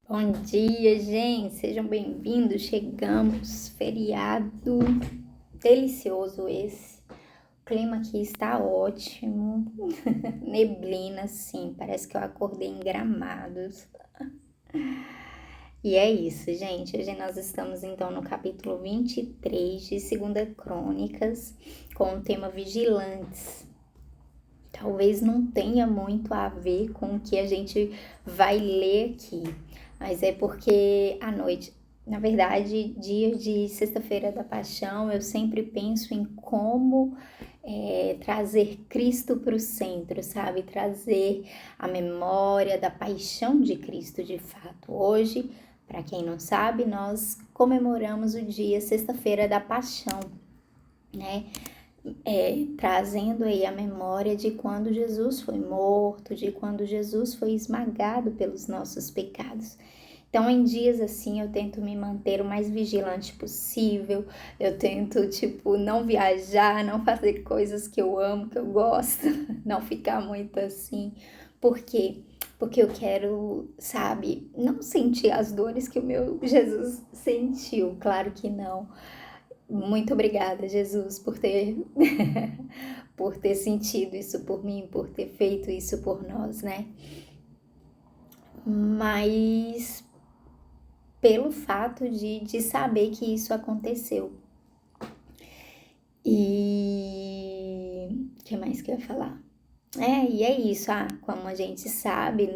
Bom dia, gente. Sejam bem-vindos. Chegamos. Feriado delicioso esse. O clima aqui está ótimo. Neblina, sim. Parece que eu acordei em Gramados. E é isso, gente. Hoje nós estamos então no capítulo 23 de 2 Crônicas, com o tema Vigilantes. Talvez não tenha muito a ver com o que a gente vai ler aqui, mas é porque à noite, na verdade, dia de Sexta-feira da Paixão, eu sempre penso em como trazer Cristo para o centro, sabe? Trazer a memória da paixão de Cristo de fato. Hoje, para quem não sabe, nós comemoramos o dia Sexta-feira da Paixão, né? Trazendo aí a memória de quando Jesus foi morto, de quando Jesus foi esmagado pelos nossos pecados. Então, em dias assim, eu tento me manter o mais vigilante possível, eu tento, não viajar, não fazer coisas que eu amo, que eu gosto, não ficar muito assim. Por quê? Porque eu quero, sabe, não sentir as dores que o meu Jesus sentiu, claro que não. Muito obrigada, Jesus, por ter por ter sentido isso por mim, por ter feito isso por nós, né? Mas pelo fato de saber que isso aconteceu. E o que mais que eu ia falar? E é isso. Como a gente sabe,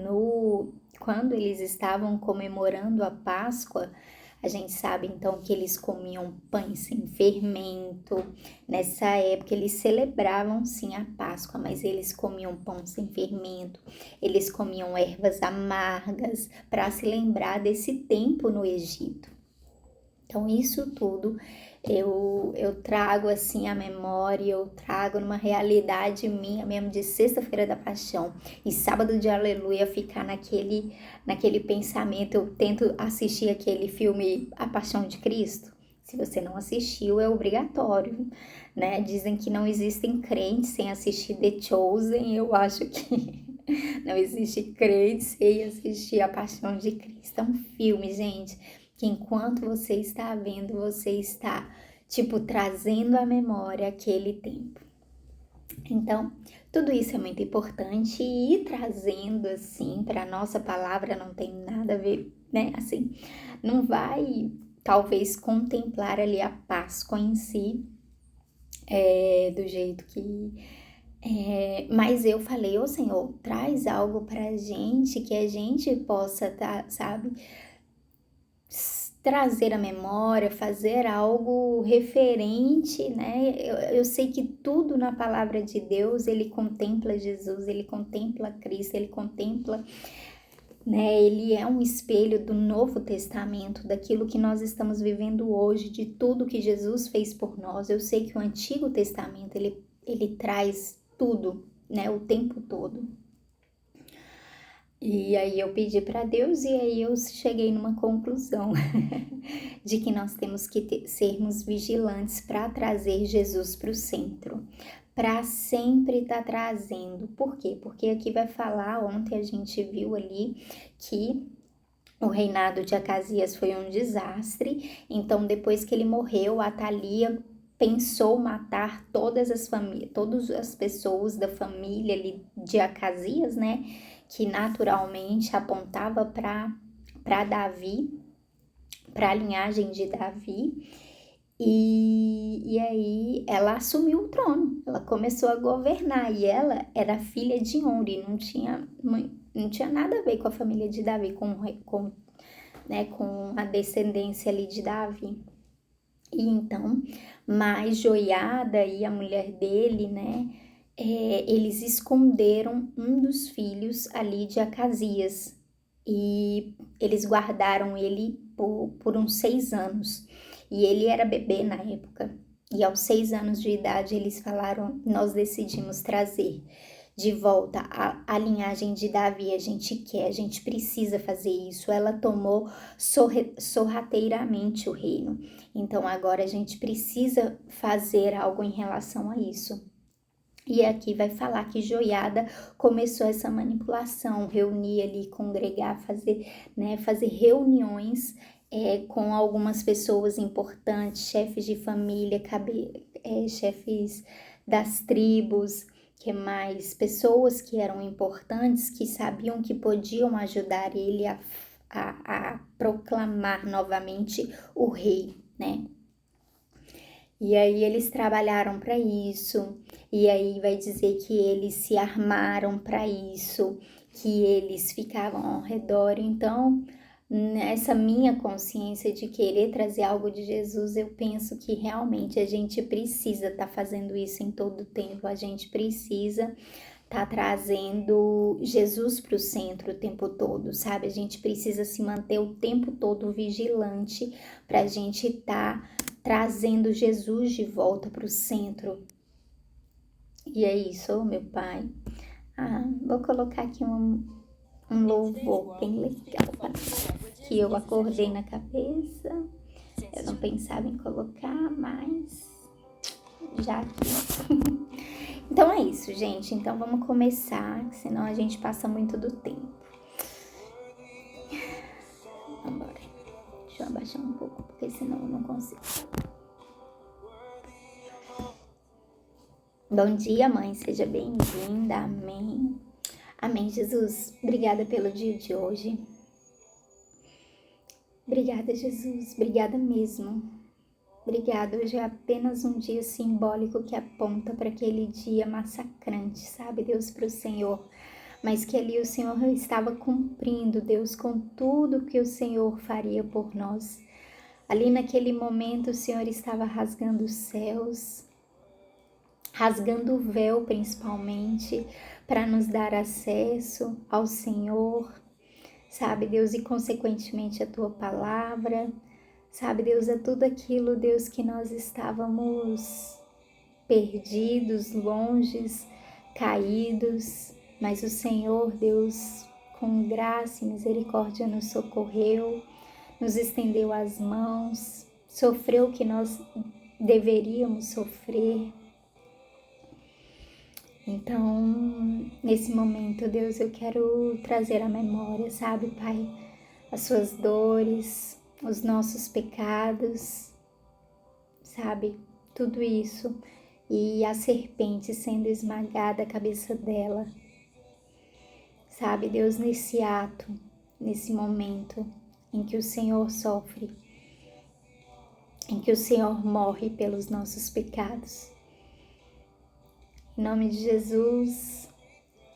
quando eles estavam comemorando a Páscoa, a gente sabe então que eles comiam pães sem fermento. Nessa época eles celebravam sim a Páscoa, mas eles comiam pão sem fermento, eles comiam ervas amargas para se lembrar desse tempo no Egito. Então, isso tudo eu trago assim a memória, eu trago numa realidade minha mesmo de Sexta-feira da Paixão e Sábado de Aleluia ficar naquele pensamento. Eu tento assistir aquele filme A Paixão de Cristo. Se você não assistiu, é obrigatório, né? Dizem que não existem crentes sem assistir The Chosen. Eu acho que não existe crente sem assistir A Paixão de Cristo. É um filme, gente, que enquanto você está vendo, você está, trazendo à memória aquele tempo. Então, tudo isso é muito importante e ir trazendo, assim, para a nossa palavra não tem nada a ver, né? Assim, não vai, talvez, contemplar ali a Páscoa em si, do jeito que... mas eu falei, ô Senhor, traz algo pra gente que a gente possa, sabe, trazer a memória, fazer algo referente, né? Eu sei que tudo na palavra de Deus, ele contempla Jesus, ele contempla Cristo, ele contempla, né? Ele é um espelho do Novo Testamento, daquilo que nós estamos vivendo hoje, de tudo que Jesus fez por nós. Eu sei que o Antigo Testamento, ele traz tudo, né? O tempo todo. E aí eu pedi para Deus e aí eu cheguei numa conclusão de que nós temos que sermos vigilantes para trazer Jesus para o centro, para sempre estar trazendo. Por quê? Porque aqui vai falar, ontem a gente viu ali que o reinado de Acasias foi um desastre, então depois que ele morreu, Atalia pensou matar todas as pessoas da família ali de Acasias, né? Que naturalmente apontava para Davi, para a linhagem de Davi. E aí ela assumiu o trono, ela começou a governar e ela era filha de Omri, não tinha nada a ver com a família de Davi, com a descendência ali de Davi. E então, mas Joiada e a mulher dele, né, eles esconderam um dos filhos ali de Acasias e eles guardaram ele por uns 6 anos. E ele era bebê na época. E aos 6 anos de idade eles falaram, nós decidimos trazer de volta a linhagem de Davi, a gente precisa fazer isso. Ela tomou sorrateiramente o reino. Então agora a gente precisa fazer algo em relação a isso. E aqui vai falar que Joiada começou essa manipulação, reunir ali, congregar, fazer reuniões com algumas pessoas importantes, chefes de família, chefes das tribos, que mais? Pessoas que eram importantes, que sabiam que podiam ajudar ele a proclamar novamente o rei, né? E aí eles trabalharam para isso, e aí vai dizer que eles se armaram para isso, que eles ficavam ao redor. Então, nessa minha consciência de querer trazer algo de Jesus, eu penso que realmente a gente precisa estar fazendo isso em todo o tempo, a gente precisa estar trazendo Jesus para o centro o tempo todo, sabe? A gente precisa se manter o tempo todo vigilante para a gente estar trazendo Jesus de volta para o centro. E é isso, meu Pai. Vou colocar aqui um louvor bem legal que eu acordei na cabeça. Eu não pensava em colocar, mas já aqui. Então é isso, gente. Então vamos começar, senão a gente passa muito do tempo. Vambora. Deixa eu abaixar um pouco, porque senão eu não consigo. Bom dia, mãe. Seja bem-vinda. Amém. Amém, Jesus. Obrigada pelo dia de hoje. Obrigada, Jesus. Obrigada mesmo. Obrigada. Hoje é apenas um dia simbólico que aponta para aquele dia massacrante, sabe, Deus, para o Senhor. Mas que ali o Senhor estava cumprindo, Deus, com tudo que o Senhor faria por nós. Ali naquele momento o Senhor estava rasgando os céus, rasgando o véu principalmente, para nos dar acesso ao Senhor, sabe, Deus, e consequentemente a Tua palavra, sabe, Deus, é tudo aquilo, Deus, que nós estávamos perdidos, longes, caídos, mas o Senhor, Deus, com graça e misericórdia nos socorreu, nos estendeu as mãos, sofreu o que nós deveríamos sofrer. Então, nesse momento, Deus, eu quero trazer à memória, sabe, Pai, as suas dores, os nossos pecados, sabe, tudo isso, e a serpente sendo esmagada a cabeça dela, sabe, Deus, nesse ato, nesse momento em que o Senhor sofre, em que o Senhor morre pelos nossos pecados. Em nome de Jesus,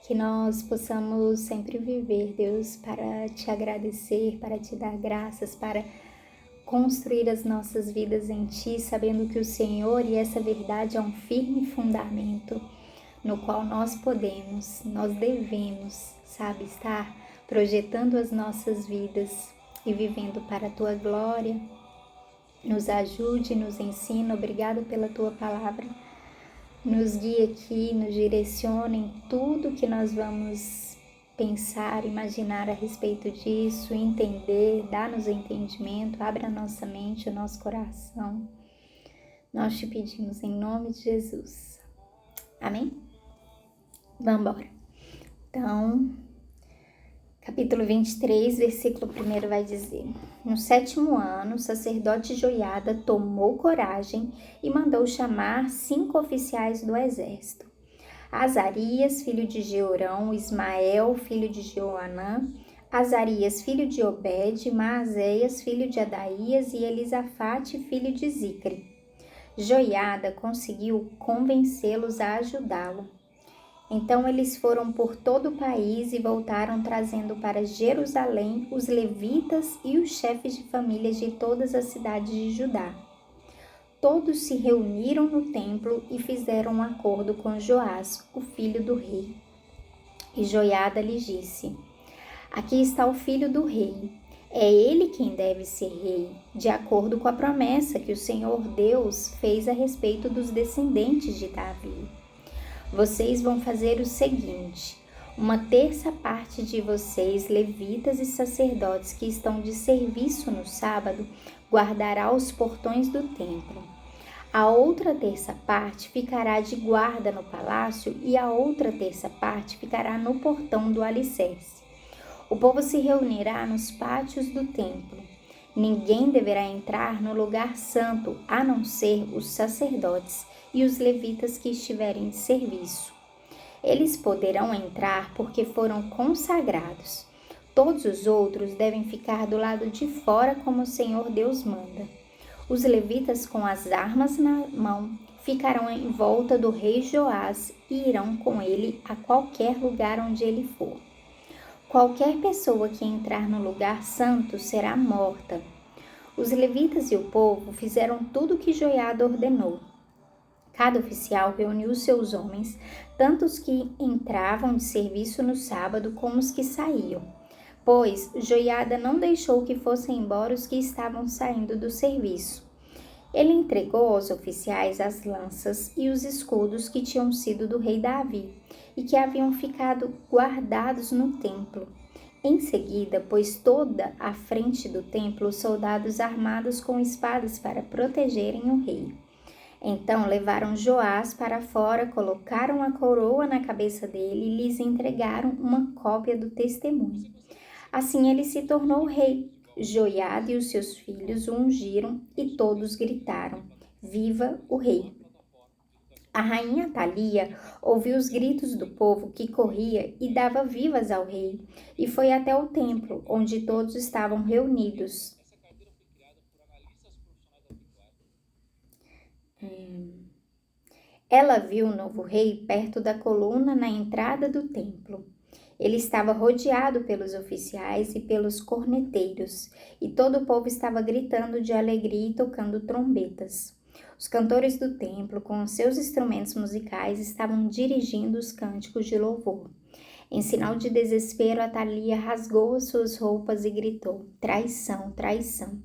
que nós possamos sempre viver, Deus, para te agradecer, para te dar graças, para construir as nossas vidas em Ti, sabendo que o Senhor e essa verdade é um firme fundamento no qual nós devemos, sabe, estar projetando as nossas vidas e vivendo para a Tua glória. Nos ajude, nos ensina. Obrigado pela Tua palavra. Nos guie aqui, nos direcione em tudo que nós vamos pensar, imaginar a respeito disso, entender, dá-nos entendimento, abra a nossa mente, o nosso coração. Nós te pedimos em nome de Jesus. Amém? Vamos embora. Então, capítulo 23, versículo 1 vai dizer: No 7º ano, o sacerdote Joiada tomou coragem e mandou chamar 5 oficiais do exército: Azarias, filho de Jeorão, Ismael, filho de Joanã, Azarias, filho de Obed, Maazéias, filho de Adaías e Elisafate, filho de Zicre. Joiada conseguiu convencê-los a ajudá-lo. Então eles foram por todo o país e voltaram trazendo para Jerusalém os levitas e os chefes de famílias de todas as cidades de Judá. Todos se reuniram no templo e fizeram um acordo com Joás, o filho do rei. E Joiada lhes disse: Aqui está o filho do rei. É ele quem deve ser rei, de acordo com a promessa que o Senhor Deus fez a respeito dos descendentes de Davi. Vocês vão fazer o seguinte: 1/3 parte de vocês, levitas e sacerdotes que estão de serviço no sábado, guardará os portões do templo. A outra terça parte ficará de guarda no palácio e a outra terça parte ficará no portão do alicerce. O povo se reunirá nos pátios do templo. Ninguém deverá entrar no lugar santo, a não ser os sacerdotes e os levitas que estiverem de serviço. Eles poderão entrar porque foram consagrados. Todos os outros devem ficar do lado de fora como o Senhor Deus manda. Os levitas com as armas na mão ficarão em volta do rei Joás e irão com ele a qualquer lugar onde ele for. Qualquer pessoa que entrar no lugar santo será morta. Os levitas e o povo fizeram tudo o que Joiada ordenou. Cada oficial reuniu seus homens, tanto os que entravam de serviço no sábado como os que saíam, pois Joiada não deixou que fossem embora os que estavam saindo do serviço. Ele entregou aos oficiais as lanças e os escudos que tinham sido do rei Davi e que haviam ficado guardados no templo. Em seguida, pôs toda a frente do templo os soldados armados com espadas para protegerem o rei. Então levaram Joás para fora, colocaram a coroa na cabeça dele e lhes entregaram uma cópia do testemunho. Assim ele se tornou rei. Joiada e os seus filhos o ungiram e todos gritaram: Viva o rei! A rainha Thalia ouviu os gritos do povo que corria e dava vivas ao rei, e foi até o templo, onde todos estavam reunidos. Ela viu o novo rei perto da coluna na entrada do templo. Ele estava rodeado pelos oficiais e pelos corneteiros, e todo o povo estava gritando de alegria e tocando trombetas. Os cantores do templo, com os seus instrumentos musicais, estavam dirigindo os cânticos de louvor. Em sinal de desespero, Thalia rasgou as suas roupas e gritou: Traição, traição!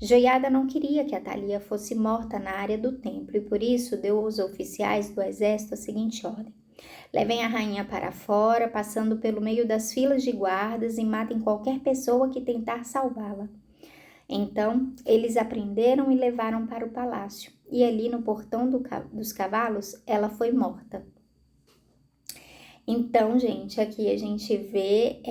Joiada não queria que Thalia fosse morta na área do templo e por isso deu aos oficiais do exército a seguinte ordem: Levem a rainha para fora, passando pelo meio das filas de guardas e matem qualquer pessoa que tentar salvá-la. Então, eles a prenderam e levaram para o palácio, e ali no portão dos cavalos, ela foi morta. Então, gente, aqui a gente vê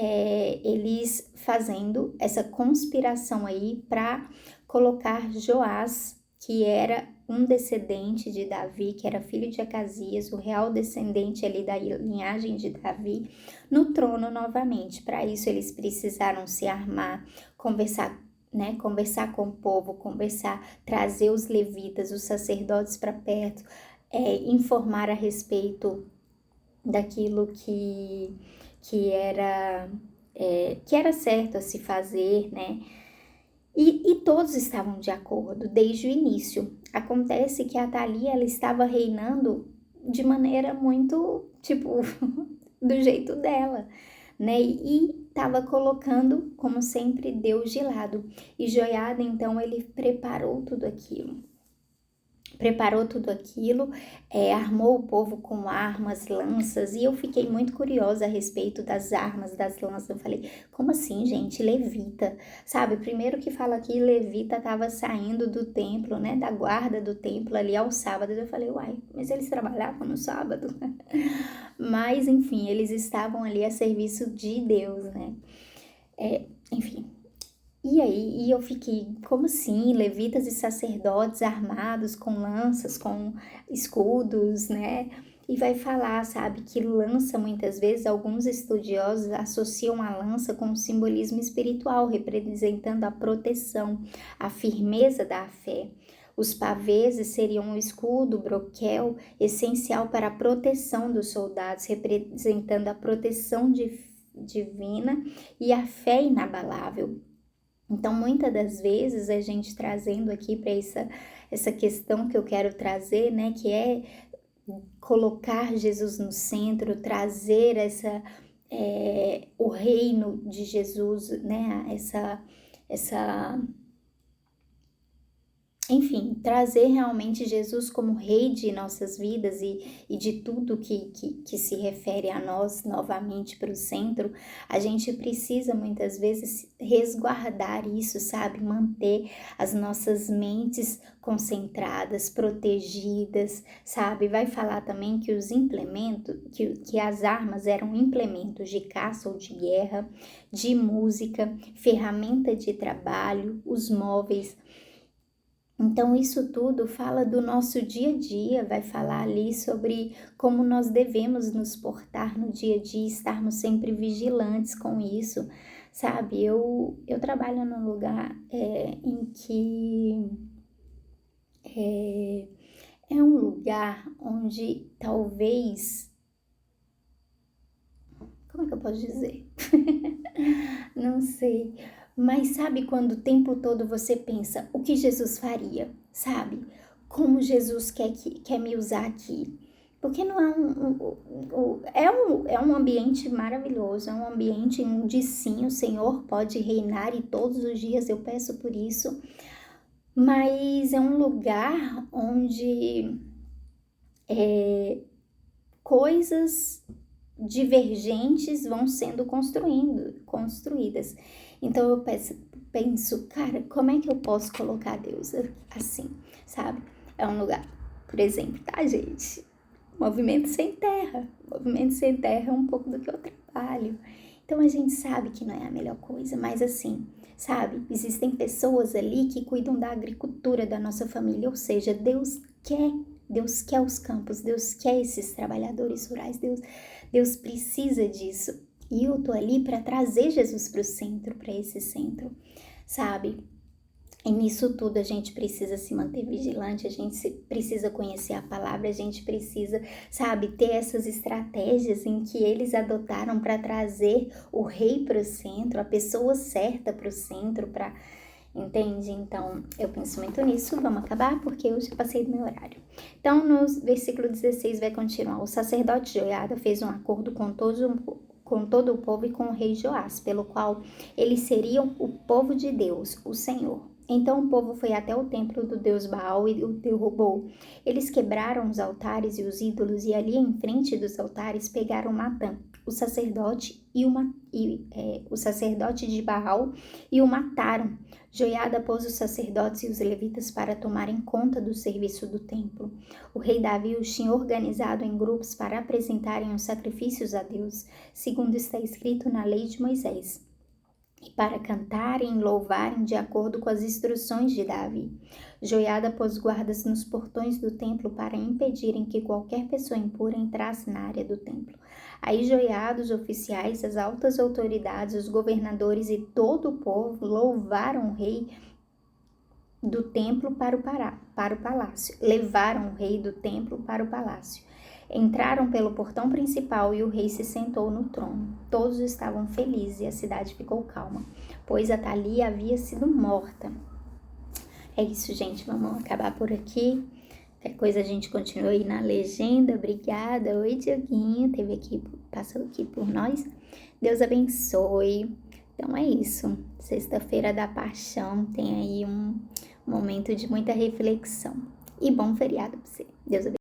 eles fazendo essa conspiração aí para colocar Joás, que era um descendente de Davi, que era filho de Acasias, o real descendente ali da linhagem de Davi, no trono novamente. Para isso eles precisaram se armar, conversar com o povo, trazer os levitas, os sacerdotes para perto, informar a respeito daquilo que era certo a se fazer, né? E todos estavam de acordo desde o início. Acontece que a Thalia, ela estava reinando de maneira muito, do jeito dela, né? E estava colocando, como sempre, Deus de lado. E Joiada, então, ele preparou tudo aquilo, armou o povo com armas, lanças, e eu fiquei muito curiosa a respeito das armas, das lanças. Eu falei, como assim, gente? Levita, sabe? Primeiro que fala que Levita estava saindo do templo, né? Da guarda do templo ali aos sábados. Eu falei, uai, mas eles trabalhavam no sábado? Mas, enfim, eles estavam ali a serviço de Deus, né? Enfim. E aí, eu fiquei, como assim? Levitas e sacerdotes armados com lanças, com escudos, né? E vai falar, sabe, que lança, muitas vezes, alguns estudiosos associam a lança com um simbolismo espiritual, representando a proteção, a firmeza da fé. Os pavês seriam um escudo, broquel, essencial para a proteção dos soldados, representando a proteção divina e a fé inabalável. Então, muitas das vezes, a gente trazendo aqui para essa questão que eu quero trazer, né, que é colocar Jesus no centro, trazer o reino de Jesus, né, enfim, trazer realmente Jesus como rei de nossas vidas e de tudo que se refere a nós novamente para o centro, a gente precisa muitas vezes resguardar isso, sabe? Manter as nossas mentes concentradas, protegidas, sabe? Vai falar também que os implementos, que as armas eram implementos de caça ou de guerra, de música, ferramenta de trabalho, os móveis. Então, isso tudo fala do nosso dia a dia, vai falar ali sobre como nós devemos nos portar no dia a dia, estarmos sempre vigilantes com isso, sabe? Eu trabalho num lugar em que é um lugar onde talvez, como é que eu posso dizer? Não sei, mas sabe quando o tempo todo você pensa o que Jesus faria, sabe? Como Jesus quer me usar aqui? Porque não é é um ambiente maravilhoso, é um ambiente onde sim, o Senhor pode reinar e todos os dias eu peço por isso, mas é um lugar onde coisas divergentes vão sendo construídas. Então eu penso, cara, como é que eu posso colocar Deus assim, sabe? É um lugar, por exemplo, tá, gente? Movimento Sem Terra. Movimento Sem Terra é um pouco do que eu trabalho. Então a gente sabe que não é a melhor coisa, mas assim, sabe? Existem pessoas ali que cuidam da agricultura da nossa família, ou seja, Deus quer os campos, Deus quer esses trabalhadores rurais, Deus precisa disso. E eu tô ali para trazer Jesus para o centro, para esse centro, sabe? E nisso tudo a gente precisa se manter vigilante, a gente precisa conhecer a palavra, a gente precisa, sabe, ter essas estratégias em que eles adotaram para trazer o rei para o centro, a pessoa certa para o centro, entende? Então, eu penso muito nisso. Vamos acabar porque eu já passei do meu horário. Então, no versículo 16 vai continuar. O sacerdote Joiada fez um acordo com todo o povo e com o rei Joás, pelo qual eles seriam o povo de Deus, o Senhor. Então o povo foi até o templo do deus Baal e o derrubou. Eles quebraram os altares e os ídolos e ali em frente dos altares pegaram Matã, o sacerdote o sacerdote de Baal, e o mataram. Joiada pôs os sacerdotes e os levitas para tomarem conta do serviço do templo. O rei Davi os tinha organizado em grupos para apresentarem os sacrifícios a Deus, segundo está escrito na lei de Moisés, e para cantarem e louvarem de acordo com as instruções de Davi. Joiada pôs guardas nos portões do templo para impedirem que qualquer pessoa impura entrasse na área do templo. Aí Joiada, os oficiais, as altas autoridades, os governadores e todo o povo louvaram o rei do templo para o palácio. Levaram o rei do templo para o palácio. Entraram pelo portão principal e o rei se sentou no trono. Todos estavam felizes e a cidade ficou calma, pois Atalia havia sido morta. É isso, gente. Vamos acabar por aqui. Qualquer coisa a gente continua aí na legenda. Obrigada. Oi, Dioguinho. Passou aqui por nós. Deus abençoe. Então é isso. Sexta-feira da Paixão tem aí um momento de muita reflexão. E bom feriado para você. Deus abençoe.